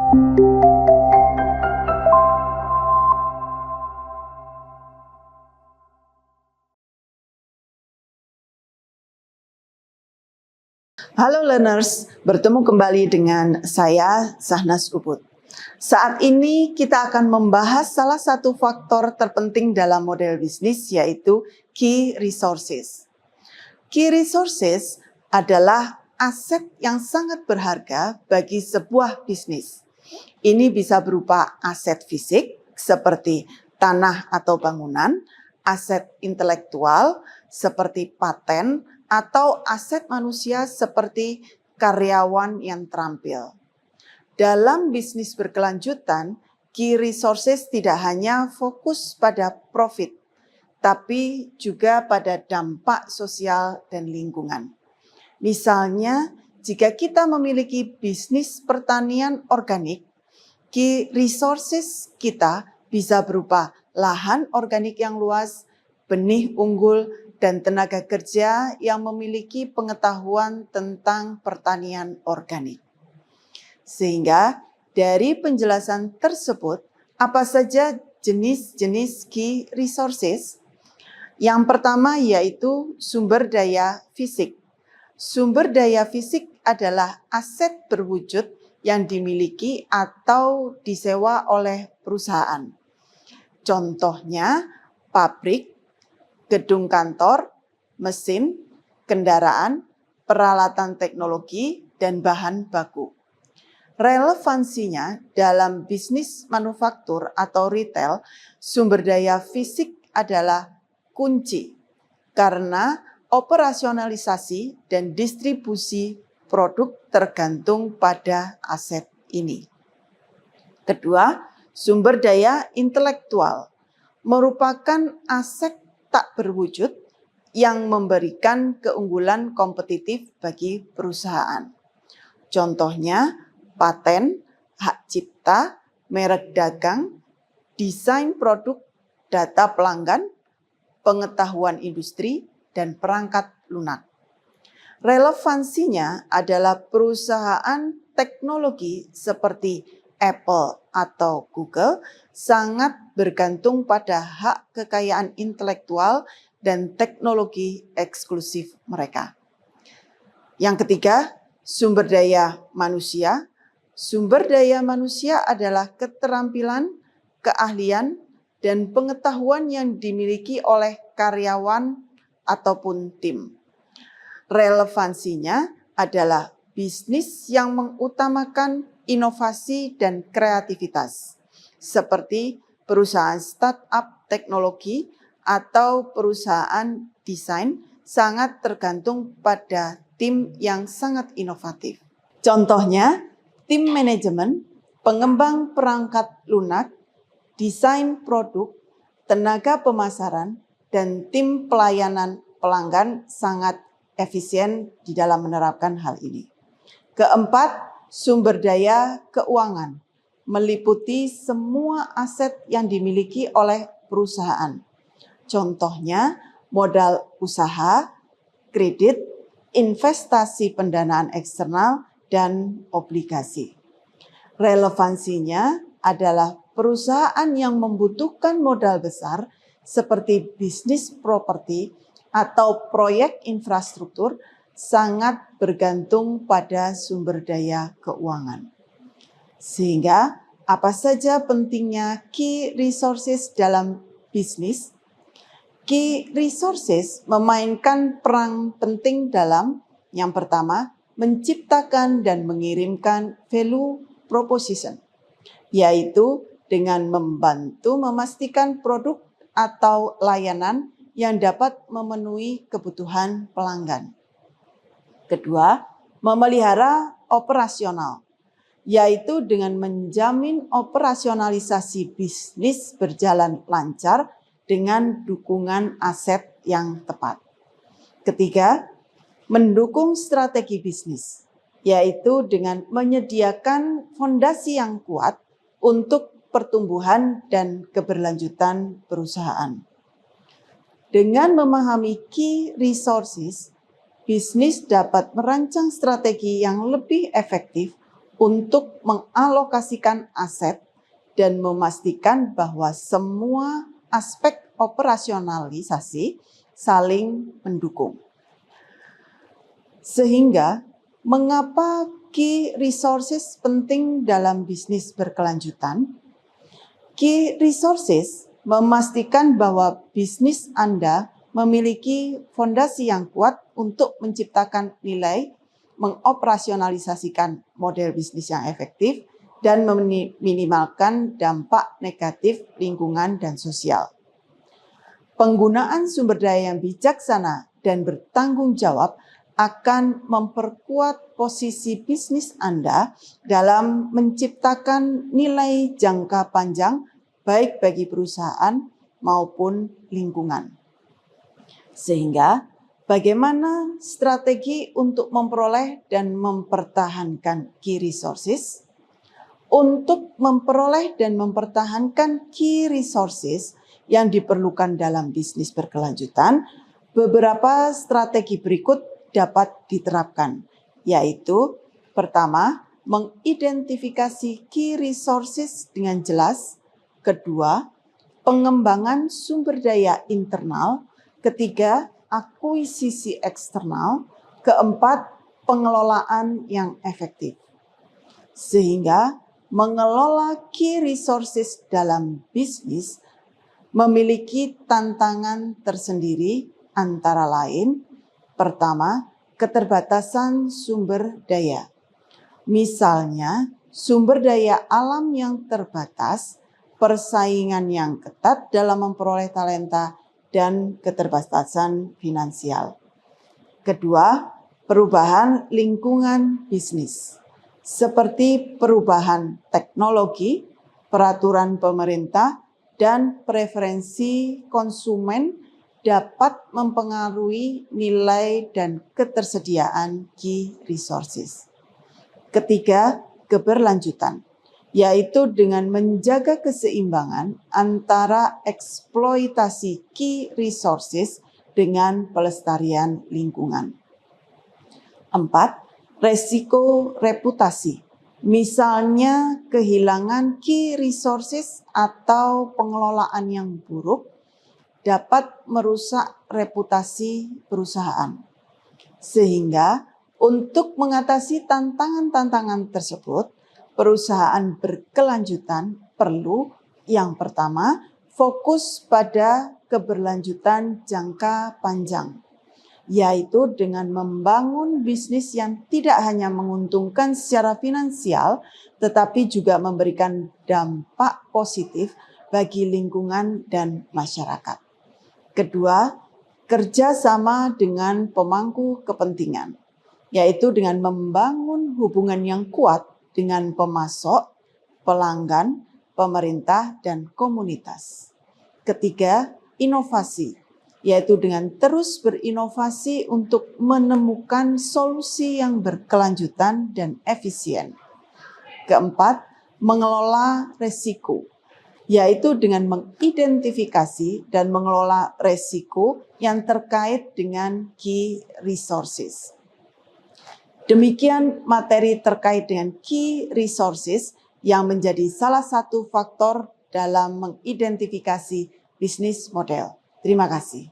Halo learners, bertemu kembali dengan saya Sahnas Ubud. Saat ini kita akan membahas salah satu faktor terpenting dalam model bisnis, yaitu key resources. Key resources adalah aset yang sangat berharga bagi sebuah bisnis. Ini bisa berupa aset fisik seperti tanah atau bangunan, aset intelektual seperti paten, atau aset manusia seperti karyawan yang terampil. Dalam bisnis berkelanjutan, key resources tidak hanya fokus pada profit, tapi juga pada dampak sosial dan lingkungan. Misalnya, jika kita memiliki bisnis pertanian organik, key resources kita bisa berupa lahan organik yang luas, benih unggul, dan tenaga kerja yang memiliki pengetahuan tentang pertanian organik. Sehingga dari penjelasan tersebut, apa saja jenis-jenis key resources? Yang pertama yaitu sumber daya fisik. Sumber daya fisik adalah aset berwujud yang dimiliki atau disewa oleh perusahaan. Contohnya pabrik, gedung kantor, mesin, kendaraan, peralatan teknologi, dan bahan baku. Relevansinya dalam bisnis manufaktur atau retail, sumber daya fisik adalah kunci karena operasionalisasi dan distribusi produk tergantung pada aset ini. Kedua, sumber daya intelektual merupakan aset tak berwujud yang memberikan keunggulan kompetitif bagi perusahaan. Contohnya paten, hak cipta, merek dagang, desain produk, data pelanggan, pengetahuan industri, dan perangkat lunak. Relevansinya adalah perusahaan teknologi seperti Apple atau Google sangat bergantung pada hak kekayaan intelektual dan teknologi eksklusif mereka. Yang ketiga, sumber daya manusia. Sumber daya manusia adalah keterampilan, keahlian, dan pengetahuan yang dimiliki oleh karyawan ataupun tim. Relevansinya adalah bisnis yang mengutamakan inovasi dan kreativitas, seperti perusahaan startup teknologi atau perusahaan desain sangat tergantung pada tim yang sangat inovatif. Contohnya, tim manajemen, pengembang perangkat lunak, desain produk, tenaga pemasaran, dan tim pelayanan pelanggan sangat efisien di dalam menerapkan hal ini. Keempat, sumber daya keuangan meliputi semua aset yang dimiliki oleh perusahaan. Contohnya modal usaha, kredit, investasi pendanaan eksternal, dan obligasi. Relevansinya adalah perusahaan yang membutuhkan modal besar seperti bisnis properti atau proyek infrastruktur sangat bergantung pada sumber daya keuangan. Sehingga apa saja pentingnya key resources dalam bisnis? Key resources memainkan peran penting dalam yang pertama, menciptakan dan mengirimkan value proposition, yaitu dengan membantu memastikan produk atau layanan yang dapat memenuhi kebutuhan pelanggan. Kedua, memelihara operasional, yaitu dengan menjamin operasionalisasi bisnis berjalan lancar dengan dukungan aset yang tepat. Ketiga, mendukung strategi bisnis, yaitu dengan menyediakan fondasi yang kuat untuk pertumbuhan dan keberlanjutan perusahaan. Dengan memahami key resources, bisnis dapat merancang strategi yang lebih efektif untuk mengalokasikan aset dan memastikan bahwa semua aspek operasionalisasi saling mendukung. Sehingga, mengapa key resources penting dalam bisnis berkelanjutan? Key resources memastikan bahwa bisnis Anda memiliki fondasi yang kuat untuk menciptakan nilai, mengoperasionalisasikan model bisnis yang efektif, dan meminimalkan dampak negatif lingkungan dan sosial. Penggunaan sumber daya yang bijaksana dan bertanggung jawab akan memperkuat posisi bisnis Anda dalam menciptakan nilai jangka panjang baik bagi perusahaan maupun lingkungan. Sehingga, bagaimana strategi untuk memperoleh dan mempertahankan key resources? Untuk memperoleh dan mempertahankan key resources yang diperlukan dalam bisnis berkelanjutan, beberapa strategi berikut dapat diterapkan, yaitu pertama, mengidentifikasi key resources dengan jelas, kedua, pengembangan sumber daya internal, ketiga, akuisisi eksternal, keempat, pengelolaan yang efektif. Sehingga mengelola key resources dalam bisnis memiliki tantangan tersendiri antara lain, pertama, keterbatasan sumber daya. Misalnya, sumber daya alam yang terbatas, persaingan yang ketat dalam memperoleh talenta, dan keterbatasan finansial. Kedua, perubahan lingkungan bisnis, seperti perubahan teknologi, peraturan pemerintah, dan preferensi konsumen dapat mempengaruhi nilai dan ketersediaan key resources. Ketiga, keberlanjutan, yaitu dengan menjaga keseimbangan antara eksploitasi key resources dengan pelestarian lingkungan. 4. Resiko reputasi, misalnya kehilangan key resources atau pengelolaan yang buruk dapat merusak reputasi perusahaan. Sehingga untuk mengatasi tantangan-tantangan tersebut, perusahaan berkelanjutan perlu yang pertama fokus pada keberlanjutan jangka panjang, yaitu dengan membangun bisnis yang tidak hanya menguntungkan secara finansial, tetapi juga memberikan dampak positif bagi lingkungan dan masyarakat. Kedua, kerjasama dengan pemangku kepentingan, yaitu dengan membangun hubungan yang kuat dengan pemasok, pelanggan, pemerintah, dan komunitas. Ketiga, inovasi, yaitu dengan terus berinovasi untuk menemukan solusi yang berkelanjutan dan efisien. Keempat, mengelola resiko, yaitu dengan mengidentifikasi dan mengelola resiko yang terkait dengan key resources. Demikian materi terkait dengan key resources yang menjadi salah satu faktor dalam mengidentifikasi bisnis model. Terima kasih.